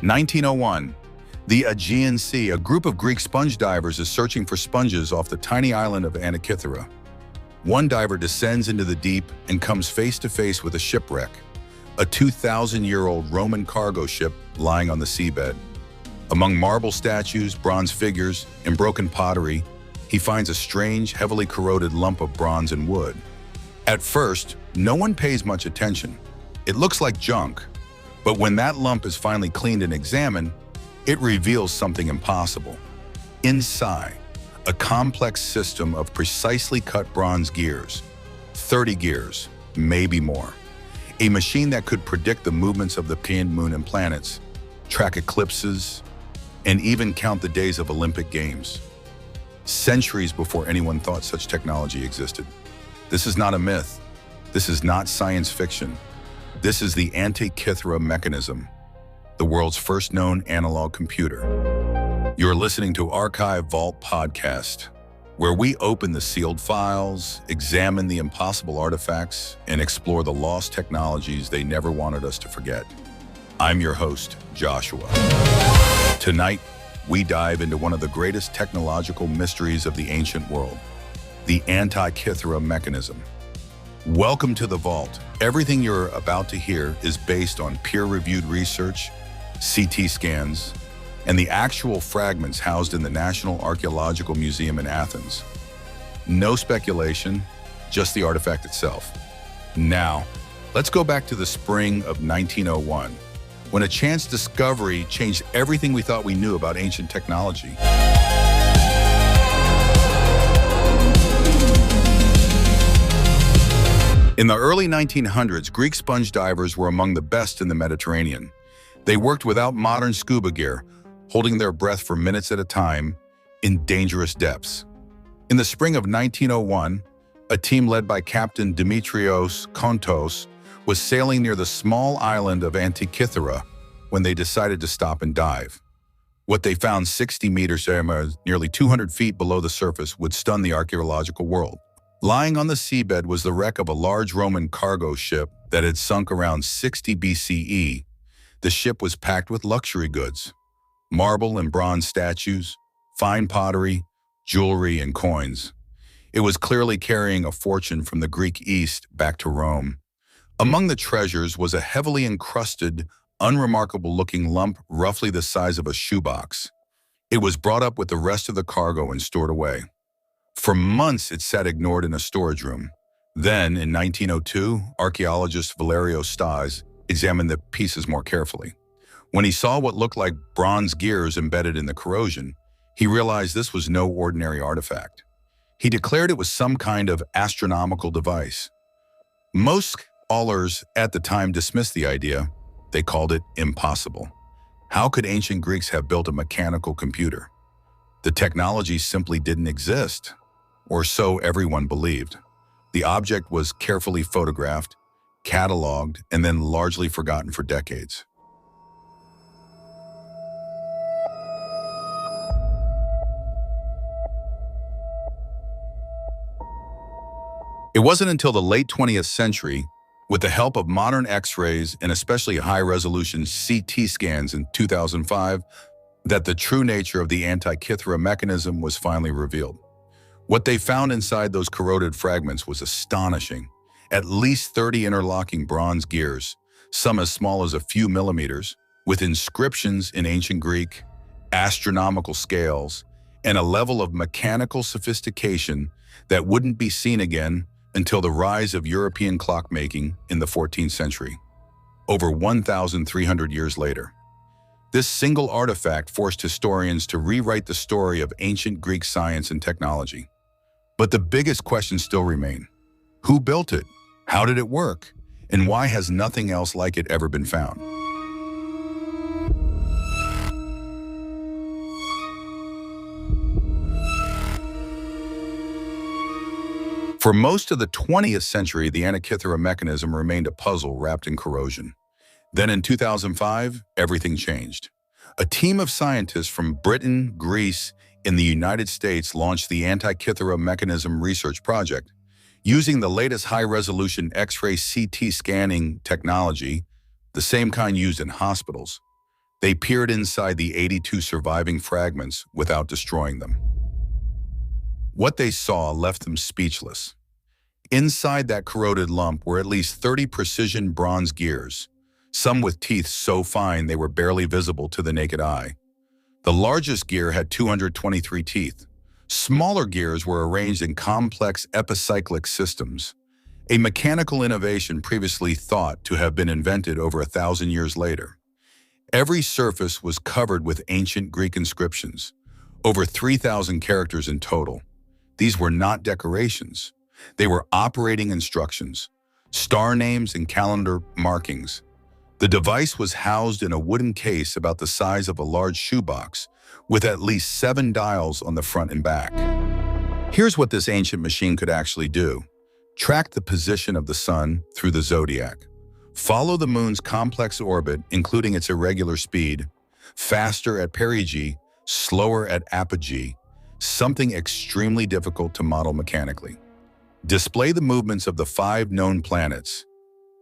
1901. The Aegean Sea. A group of Greek sponge divers is searching for sponges off the tiny island of Antikythera. One diver descends into the deep and comes face to face with a shipwreck, a 2,000-year-old Roman cargo ship lying on the seabed. Among marble statues, bronze figures, and broken pottery, he finds a strange, heavily corroded lump of bronze and wood. At first, no one pays much attention. It looks like junk, but when that lump is finally cleaned and examined, it reveals something impossible. Inside, a complex system of precisely cut bronze gears, 30 gears, maybe more. A machine that could predict the movements of the moon and planets, track eclipses, and even count the days of Olympic Games. Centuries before anyone thought such technology existed. This is not a myth. This is not science fiction. This is the Antikythera Mechanism, the world's first known analog computer. You're listening to Archive Vault Podcast, where we open the sealed files, examine the impossible artifacts, and explore the lost technologies they never wanted us to forget. I'm your host, Joshua. Tonight, we dive into one of the greatest technological mysteries of the ancient world, the Antikythera Mechanism. Welcome to the Vault. Everything you're about to hear is based on peer-reviewed research, CT scans, and the actual fragments housed in the National Archaeological Museum in Athens. No speculation, just the artifact itself. Now, let's go back to the spring of 1901, when a chance discovery changed everything we thought we knew about ancient technology. In the early 1900s, Greek sponge divers were among the best in the Mediterranean. They worked without modern scuba gear, holding their breath for minutes at a time in dangerous depths. In the spring of 1901, a team led by Captain Dimitrios Kontos was sailing near the small island of Antikythera when they decided to stop and dive. What they found 60 meters, nearly 200 feet below the surface, would stun the archaeological world. Lying on the seabed was the wreck of a large Roman cargo ship that had sunk around 60 BCE. The ship was packed with luxury goods, marble and bronze statues, fine pottery, jewelry, and coins. It was clearly carrying a fortune from the Greek East back to Rome. Among the treasures was a heavily encrusted, unremarkable-looking lump roughly the size of a shoebox. It was brought up with the rest of the cargo and stored away. For months, it sat ignored in a storage room. Then, in 1902, archaeologist Valerio Stas examined the pieces more carefully. When he saw what looked like bronze gears embedded in the corrosion, he realized this was no ordinary artifact. He declared it was some kind of astronomical device. Most scholars at the time dismissed the idea. They called it impossible. How could ancient Greeks have built a mechanical computer? The technology simply didn't exist, or so everyone believed. The object was carefully photographed, cataloged, and then largely forgotten for decades. It wasn't until the late 20th century, with the help of modern X-rays and especially high-resolution CT scans in 2005, that the true nature of the Antikythera Mechanism was finally revealed. What they found inside those corroded fragments was astonishing. At least 30 interlocking bronze gears, some as small as a few millimeters, with inscriptions in ancient Greek, astronomical scales, and a level of mechanical sophistication that wouldn't be seen again until the rise of European clockmaking in the 14th century, over 1,300 years later. This single artifact forced historians to rewrite the story of ancient Greek science and technology. But the biggest questions still remain. Who built it? How did it work? And why has nothing else like it ever been found? For most of the 20th century, the Antikythera Mechanism remained a puzzle wrapped in corrosion. Then in 2005, everything changed. A team of scientists from Britain, Greece, and the United States launched the Antikythera Mechanism Research Project. Using the latest high-resolution X-ray CT scanning technology, the same kind used in hospitals, They peered inside the 82 surviving fragments without destroying them. What they saw left them speechless. Inside that corroded lump were at least 30 precision bronze gears, some with teeth so fine they were barely visible to the naked eye. The largest gear had 223 teeth. Smaller gears were arranged in complex epicyclic systems, a mechanical innovation previously thought to have been invented over 1,000 years later. Every surface was covered with ancient Greek inscriptions, over 3,000 characters in total. These were not decorations. They were operating instructions, star names and calendar markings. The device was housed in a wooden case about the size of a large shoebox, with at least 7 dials on the front and back. Here's what this ancient machine could actually do. Track the position of the sun through the zodiac. Follow the moon's complex orbit, including its irregular speed, faster at perigee, slower at apogee, something extremely difficult to model mechanically. Display the movements of the 5 known planets,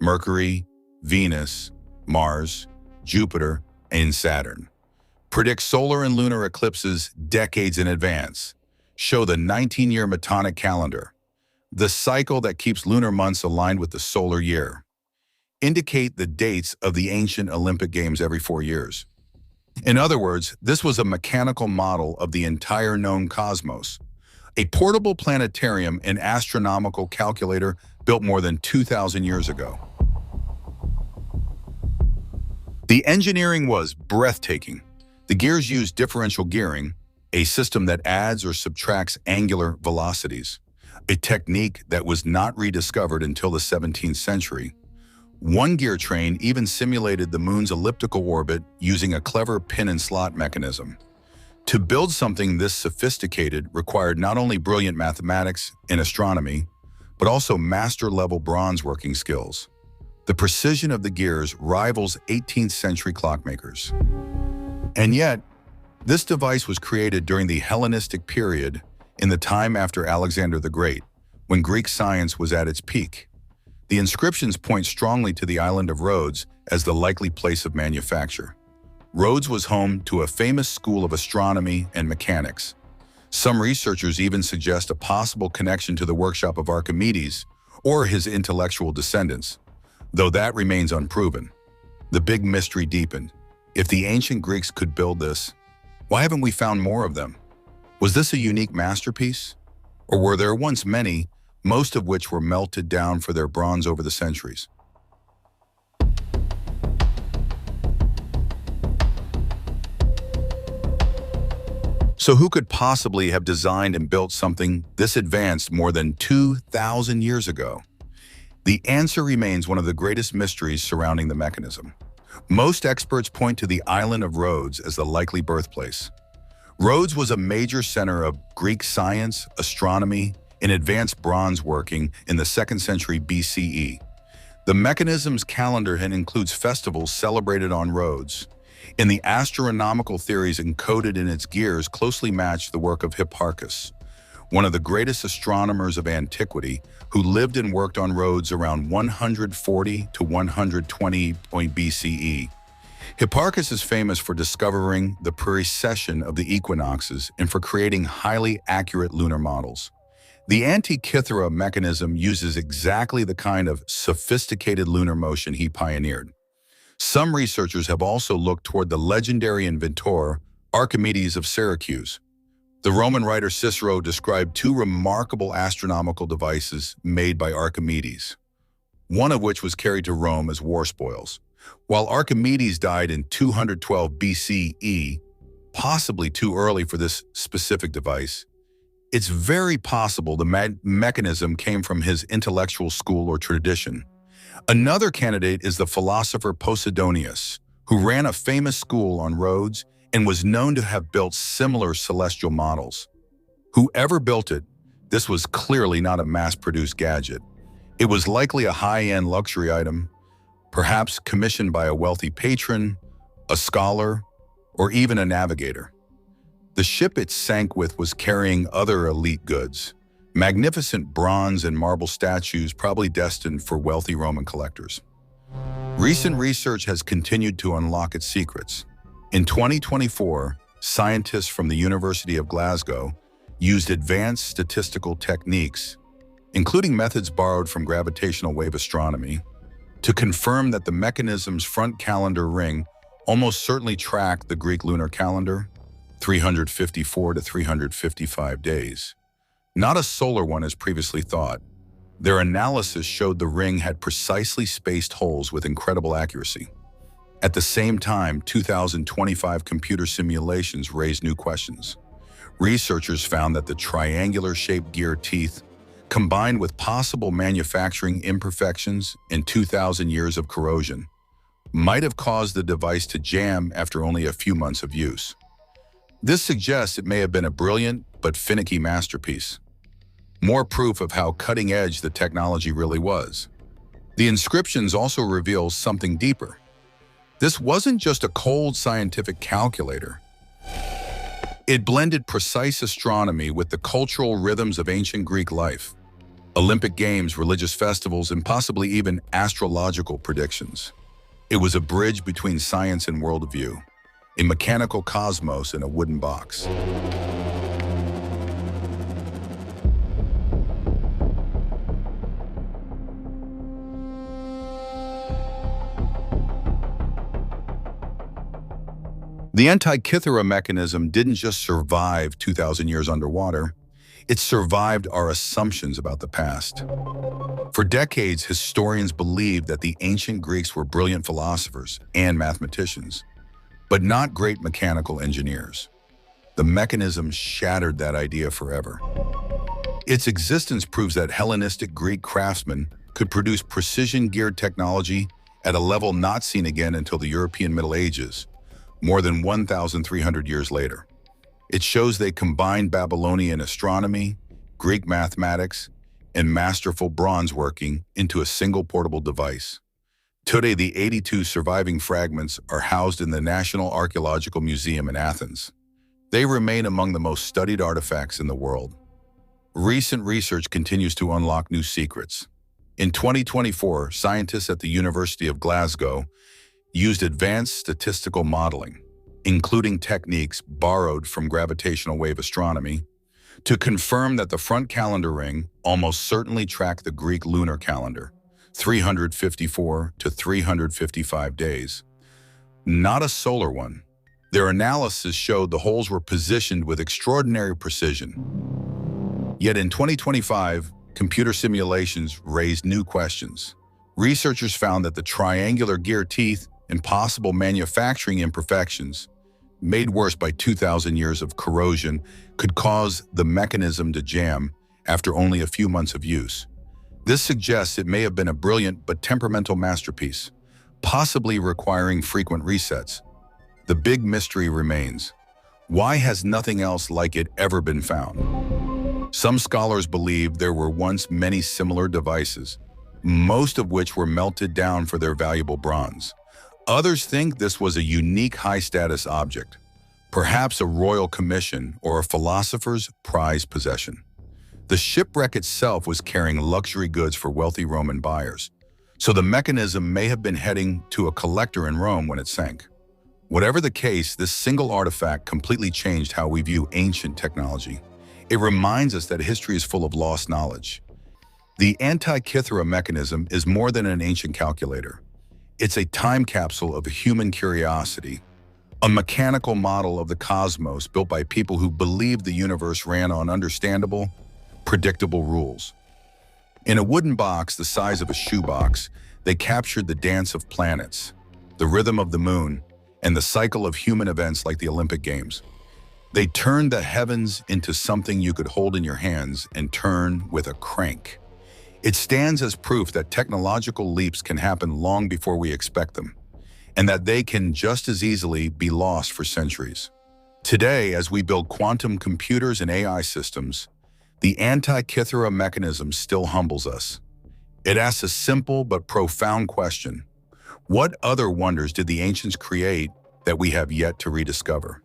Mercury, Venus, Mars, Jupiter, and Saturn. Predict solar and lunar eclipses decades in advance. Show the 19-year Metonic calendar, the cycle that keeps lunar months aligned with the solar year. Indicate the dates of the ancient Olympic Games every 4 years. In other words, this was a mechanical model of the entire known cosmos. A portable planetarium and astronomical calculator built more than 2,000 years ago. The engineering was breathtaking. The gears used differential gearing, a system that adds or subtracts angular velocities, a technique that was not rediscovered until the 17th century. One gear train even simulated the moon's elliptical orbit using a clever pin and slot mechanism. To build something this sophisticated required not only brilliant mathematics and astronomy, but also master-level bronze working skills. The precision of the gears rivals 18th century clockmakers. And yet, this device was created during the Hellenistic period, in the time after Alexander the Great, when Greek science was at its peak. The inscriptions point strongly to the island of Rhodes as the likely place of manufacture. Rhodes was home to a famous school of astronomy and mechanics. Some researchers even suggest a possible connection to the workshop of Archimedes or his intellectual descendants, though that remains unproven. The big mystery deepened. If the ancient Greeks could build this, why haven't we found more of them? Was this a unique masterpiece? Or were there once many, most of which were melted down for their bronze over the centuries? So who could possibly have designed and built something this advanced more than 2,000 years ago? The answer remains one of the greatest mysteries surrounding the mechanism. Most experts point to the island of Rhodes as the likely birthplace. Rhodes was a major center of Greek science, astronomy, and advanced bronze working in the 2nd century BCE. The mechanism's calendar includes festivals celebrated on Rhodes, and the astronomical theories encoded in its gears closely match the work of Hipparchus, one of the greatest astronomers of antiquity, who lived and worked on Rhodes around 140 to 120 BCE. Hipparchus is famous for discovering the precession of the equinoxes and for creating highly accurate lunar models. The Antikythera Mechanism uses exactly the kind of sophisticated lunar motion he pioneered. Some researchers have also looked toward the legendary inventor Archimedes of Syracuse. The Roman writer Cicero described 2 remarkable astronomical devices made by Archimedes, one of which was carried to Rome as war spoils. While Archimedes died in 212 BCE, possibly too early for this specific device, it's very possible the mechanism came from his intellectual school or tradition. Another candidate is the philosopher Posidonius, who ran a famous school on Rhodes and was known to have built similar celestial models. Whoever built it, this was clearly not a mass-produced gadget. It was likely a high-end luxury item, perhaps commissioned by a wealthy patron, a scholar, or even a navigator. The ship it sank with was carrying other elite goods, magnificent bronze and marble statues probably destined for wealthy Roman collectors. Recent research has continued to unlock its secrets. In 2024, scientists from the University of Glasgow used advanced statistical techniques, including methods borrowed from gravitational wave astronomy, to confirm that the mechanism's front calendar ring almost certainly tracked the Greek lunar calendar, 354 to 355 days. Not a solar one as previously thought. Their analysis showed the ring had precisely spaced holes with incredible accuracy. At the same time, 2025 computer simulations raised new questions. Researchers found that the triangular-shaped gear teeth, combined with possible manufacturing imperfections and 2,000 years of corrosion, might have caused the device to jam after only a few months of use. This suggests it may have been a brilliant but finicky masterpiece. More proof of how cutting-edge the technology really was. The inscriptions also reveal something deeper. This wasn't just a cold scientific calculator. It blended precise astronomy with the cultural rhythms of ancient Greek life, Olympic Games, religious festivals, and possibly even astrological predictions. It was a bridge between science and worldview, a mechanical cosmos in a wooden box. The Antikythera Mechanism didn't just survive 2,000 years underwater, it survived our assumptions about the past. For decades, historians believed that the ancient Greeks were brilliant philosophers and mathematicians, but not great mechanical engineers. The mechanism shattered that idea forever. Its existence proves that Hellenistic Greek craftsmen could produce precision-geared technology at a level not seen again until the European Middle Ages, more than 1,300 years later. It shows they combined Babylonian astronomy, Greek mathematics, and masterful bronze working into a single portable device. Today, the 82 surviving fragments are housed in the National Archaeological Museum in Athens. They remain among the most studied artifacts in the world. Recent research continues to unlock new secrets. In 2024, scientists at the University of Glasgow used advanced statistical modeling, including techniques borrowed from gravitational wave astronomy, to confirm that the front calendar ring almost certainly tracked the Greek lunar calendar, 354 to 355 days. Not a solar one. Their analysis showed the holes were positioned with extraordinary precision. Yet in 2025, computer simulations raised new questions. Researchers found that the triangular gear teeth and possible manufacturing imperfections, made worse by 2,000 years of corrosion, could cause the mechanism to jam after only a few months of use. This suggests it may have been a brilliant but temperamental masterpiece, possibly requiring frequent resets. The big mystery remains. Why has nothing else like it ever been found? Some scholars believe there were once many similar devices, most of which were melted down for their valuable bronze. Others think this was a unique high-status object, perhaps a royal commission or a philosopher's prized possession. The shipwreck itself was carrying luxury goods for wealthy Roman buyers, so the mechanism may have been heading to a collector in Rome when it sank. Whatever the case, this single artifact completely changed how we view ancient technology. It reminds us that history is full of lost knowledge. The Antikythera Mechanism is more than an ancient calculator. It's a time capsule of human curiosity, a mechanical model of the cosmos built by people who believed the universe ran on understandable, predictable rules. In a wooden box the size of a shoebox, they captured the dance of planets, the rhythm of the moon, and the cycle of human events like the Olympic Games. They turned the heavens into something you could hold in your hands and turn with a crank. It stands as proof that technological leaps can happen long before we expect them, and that they can just as easily be lost for centuries. Today, as we build quantum computers and AI systems, the Antikythera Mechanism still humbles us. It asks a simple but profound question. What other wonders did the ancients create that we have yet to rediscover?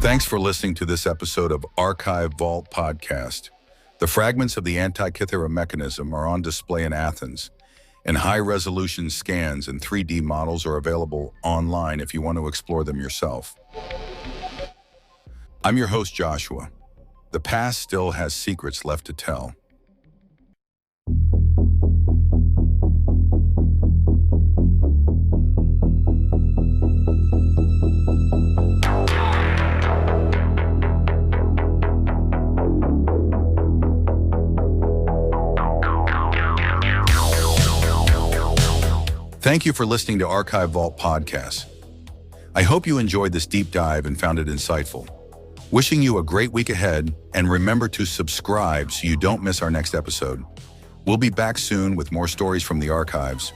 Thanks for listening to this episode of Archive Vault Podcast. The fragments of the Antikythera Mechanism are on display in Athens, And high-resolution scans and 3D models are available online if you want to explore them yourself. I'm your host, Joshua. The past still has secrets left to tell. Thank you for listening to Archive Vault Podcast. I hope you enjoyed this deep dive and found it insightful. Wishing you a great week ahead, and remember to subscribe so you don't miss our next episode. We'll be back soon with more stories from the archives.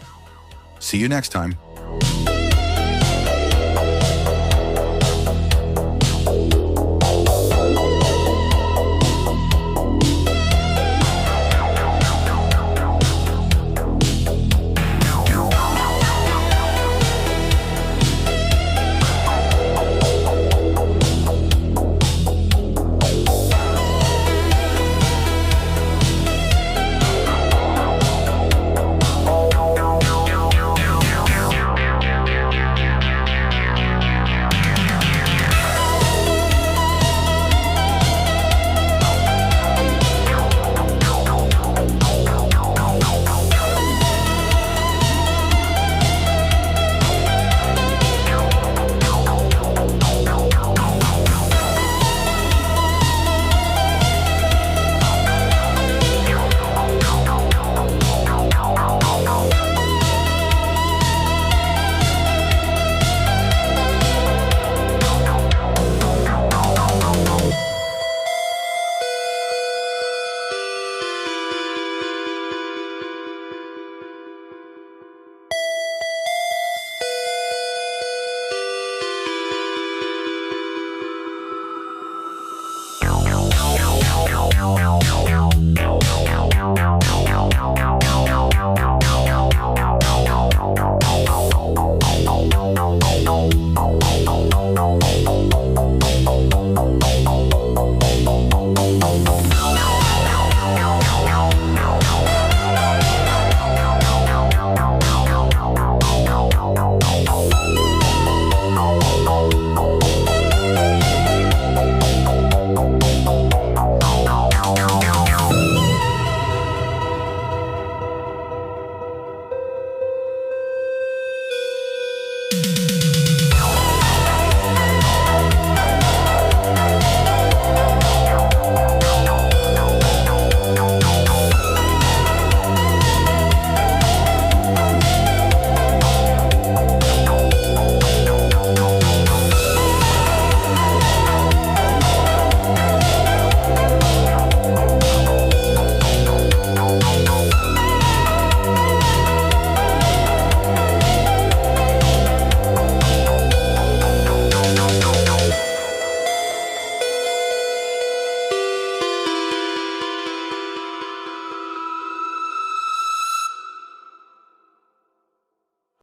See you next time.